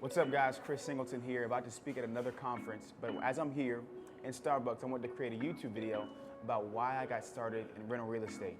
What's up, guys? Chris Singleton here, about to speak at another conference. But as I'm here in Starbucks, I wanted to create a YouTube video about why I got started in rental real estate.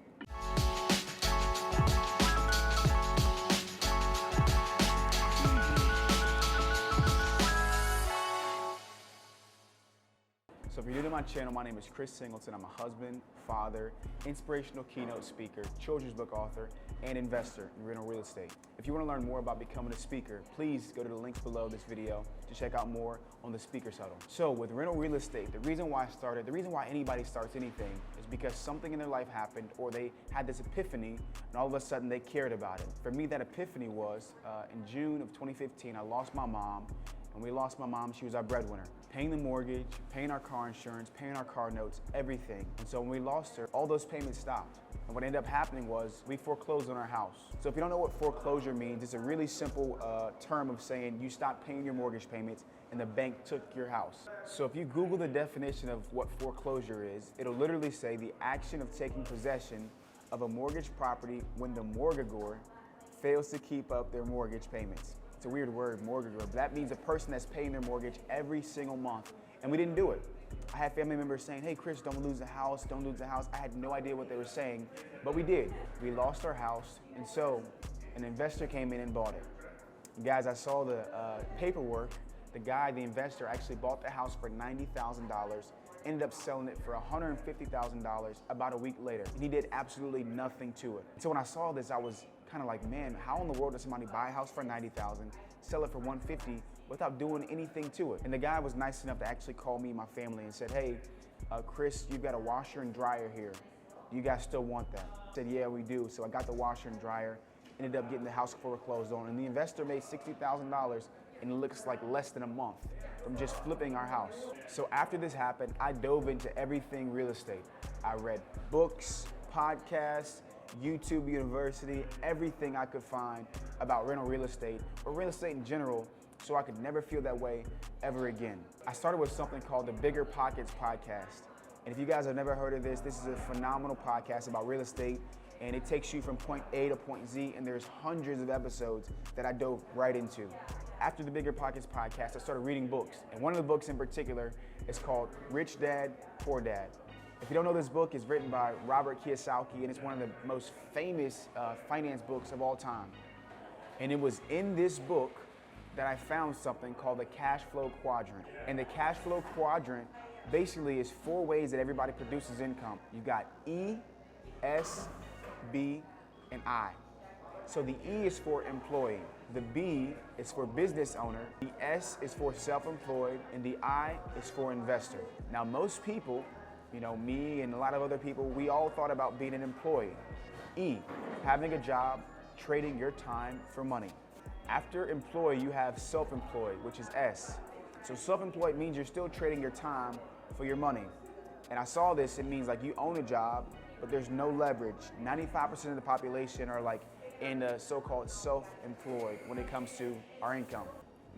So if you're new to my channel, my name is Chris Singleton. I'm a husband, father, inspirational keynote speaker, children's book author, and investor in rental real estate. If you want to learn more about becoming a speaker, please go to the links below this video to check out more on the Speaker's Huddle. So with rental real estate, the reason why anybody starts anything is because something in their life happened, or they had this epiphany and all of a sudden they cared about it. For me, that epiphany was in June of 2015, I lost my mom. When we lost my mom, she was our breadwinner, paying the mortgage, paying our car insurance, paying our car notes, everything. And so when we lost her, all those payments stopped. And what ended up happening was we foreclosed on our house. So if you don't know what foreclosure means, it's a really simple term of saying you stopped paying your mortgage payments and the bank took your house. So if you Google the definition of what foreclosure is, it'll literally say the action of taking possession of a mortgage property when the mortgagor fails to keep up their mortgage payments. It's a weird word, mortgagor, but that means a person that's paying their mortgage every single month. And we didn't do it. I had family members saying, hey Chris, don't lose the house, don't lose the house. I had no idea what they were saying, but we did. We lost our house, and so an investor came in and bought it. And guys, I saw the paperwork. The investor actually bought the house for $90,000, ended up selling it for $150,000 about a week later. And he did absolutely nothing to it. So when I saw this, I was kind of like, man, how in the world does somebody buy a house for $90,000, sell it for $150,000 without doing anything to it? And the guy was nice enough to actually call me and my family and said, hey, Chris, you've got a washer and dryer here. Do you guys still want that? I said, yeah, we do. So I got the washer and dryer, ended up getting the house foreclosed on, and the investor made $60,000, and it looks like less than a month from just flipping our house. So after this happened, I dove into everything real estate. I read books, podcasts, YouTube University, everything I could find about rental real estate or real estate in general, so I could never feel that way ever again. I started with something called the Bigger Pockets podcast. And if you guys have never heard of this, this is a phenomenal podcast about real estate, and it takes you from point A to point Z, and there's hundreds of episodes that I dove right into. After the Bigger Pockets podcast, I started reading books, and one of the books in particular is called Rich Dad, Poor Dad. If you don't know, this book is written by Robert Kiyosaki, and it's one of the most famous finance books of all time. And it was in this book that I found something called the cash flow quadrant. And the cash flow quadrant basically is 4 ways that everybody produces income. You've got E, S, B, and I. So the E is for employee, the B is for business owner, the S is for self-employed, and the I is for investor. Now most people, you know, me and a lot of other people, we all thought about being an employee. E, having a job, trading your time for money. After employee, you have self-employed, which is S. So self-employed means you're still trading your time for your money. And I saw this, it means like you own a job, but there's no leverage. 95% of the population are like in the so-called self-employed when it comes to our income.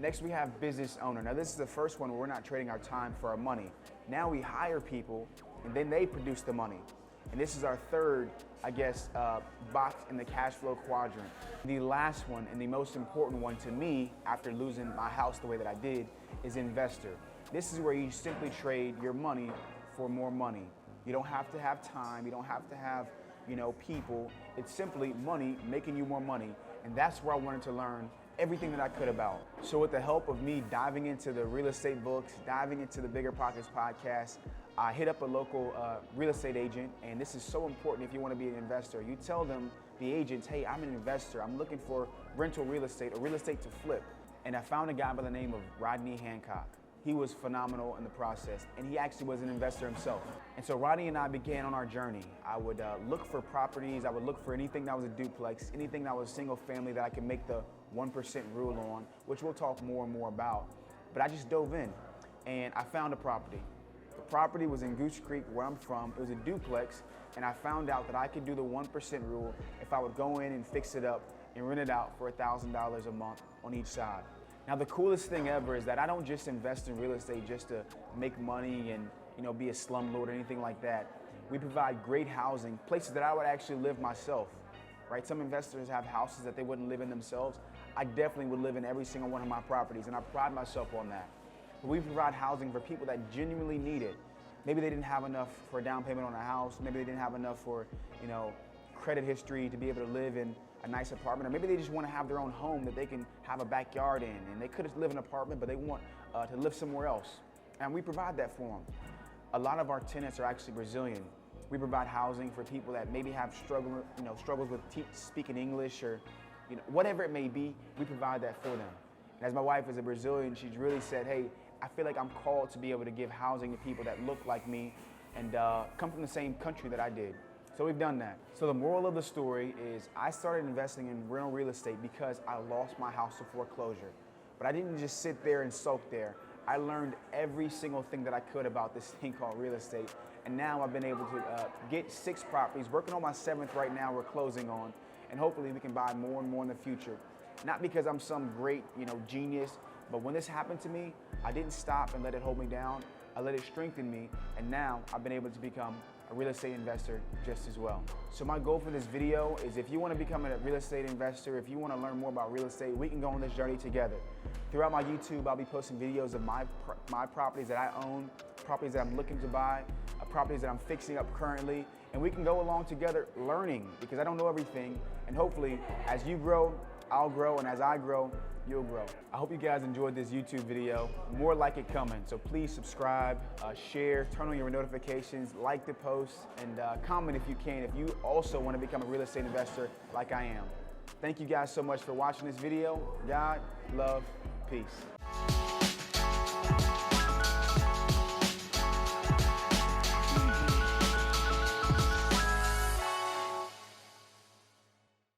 Next, we have business owner. Now this is the first one where we're not trading our time for our money. Now we hire people, and then they produce the money. And this is our third, I guess, box in the cash flow quadrant. The last one, and the most important one to me, after losing my house the way that I did, is investor. This is where you simply trade your money for more money. You don't have to have time, you don't have to have, you know, people. It's simply money making you more money. And that's where I wanted to learn everything that I could about. So with the help of me diving into the real estate books, diving into the Bigger Pockets podcast, I hit up a local real estate agent, and this is so important if you want to be an investor. You tell them, the agents, hey, I'm an investor. I'm looking for rental real estate or real estate to flip. And I found a guy by the name of Rodney Hancock. He was phenomenal in the process, and he actually was an investor himself. And so Rodney and I began on our journey. I would look for properties. I would look for anything that was a duplex, anything that was single family that I could make the 1% rule on, which we'll talk more and more about. But I just dove in, and I found a property. The property was in Goose Creek, where I'm from. It was a duplex, and I found out that I could do the 1% rule if I would go in and fix it up and rent it out for $1,000 a month on each side. Now the coolest thing ever is that I don't just invest in real estate just to make money and, you know, be a slumlord or anything like that. We provide great housing, places that I would actually live myself, right? Some investors have houses that they wouldn't live in themselves. I definitely would live in every single one of my properties, and I pride myself on that. But we provide housing for people that genuinely need it. Maybe they didn't have enough for a down payment on a house. Maybe they didn't have enough for, credit history to be able to live in a nice apartment, or maybe they just want to have their own home that they can have a backyard in, and they could have lived in an apartment, but they want to live somewhere else. And we provide that for them. A lot of our tenants are actually Brazilian. We provide housing for people that maybe have struggles with speaking English, or whatever it may be. We provide that for them. And as my wife is a Brazilian, she's really said, hey, I feel like I'm called to be able to give housing to people that look like me and come from the same country that I did. So we've done that. So the moral of the story is I started investing in rental real estate because I lost my house to foreclosure. But I didn't just sit there and soak there. I learned every single thing that I could about this thing called real estate. And now I've been able to get 6 properties, working on my 7th right now we're closing on. And hopefully we can buy more and more in the future. Not because I'm some great genius, but when this happened to me, I didn't stop and let it hold me down. I let it strengthen me, and now I've been able to become a real estate investor just as well. So my goal for this video is, if you want to become a real estate investor, if you want to learn more about real estate, we can go on this journey together. Throughout my YouTube, I'll be posting videos of my properties that I own, properties that I'm looking to buy, properties that I'm fixing up currently, and we can go along together learning, because I don't know everything, and hopefully as you grow, I'll grow, and as I grow, you'll grow. I hope you guys enjoyed this YouTube video. More like it coming, so please subscribe, share, turn on your notifications, like the post, and comment if you can, if you also want to become a real estate investor like I am. Thank you guys so much for watching this video. God, love, peace.